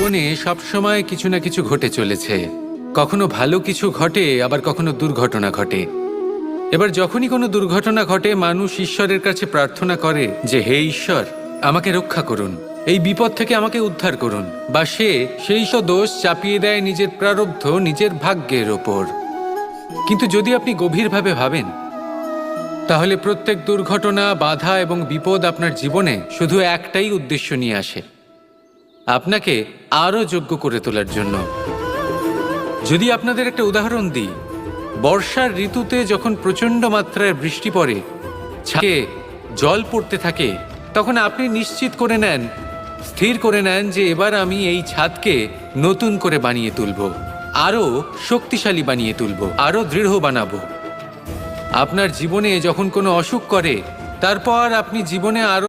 জীবনে সবসময় কিছু না কিছু ঘটে চলেছে। কখনো ভালো কিছু ঘটে, আবার কখনো দুর্ঘটনা ঘটে। এবার যখনই কোনো দুর্ঘটনা ঘটে, মানুষ ঈশ্বরের কাছে প্রার্থনা করে যে হে ঈশ্বর, আমাকে রক্ষা করুন, এই বিপদ থেকে আমাকে উদ্ধার করুন, বা সে সেই সব দোষ চাপিয়ে দেয় নিজের প্রারব্ধ, নিজের ভাগ্যের ওপর। কিন্তু যদি আপনি গভীরভাবে ভাবেন, তাহলে প্রত্যেক দুর্ঘটনা, বাধা এবং বিপদ আপনার জীবনে শুধু একটাই উদ্দেশ্য নিয়ে আসে, আপনাকে আরও যোগ্য করে তোলার জন্য। যদি আপনাদের একটা উদাহরণ দিই, বর্ষার ঋতুতে যখন প্রচণ্ড মাত্রায় বৃষ্টি পড়ে, ছাদে জল পড়তে থাকে, তখন আপনি নিশ্চিত করে নেন, স্থির করে নেন যে এবার আমি এই ছাদকে নতুন করে বানিয়ে তুলব, আরও শক্তিশালী বানিয়ে তুলব, আরও দৃঢ় বানাবো। আপনার জীবনে যখন কোনো অসুখ করে, তারপর আপনি জীবনে আরও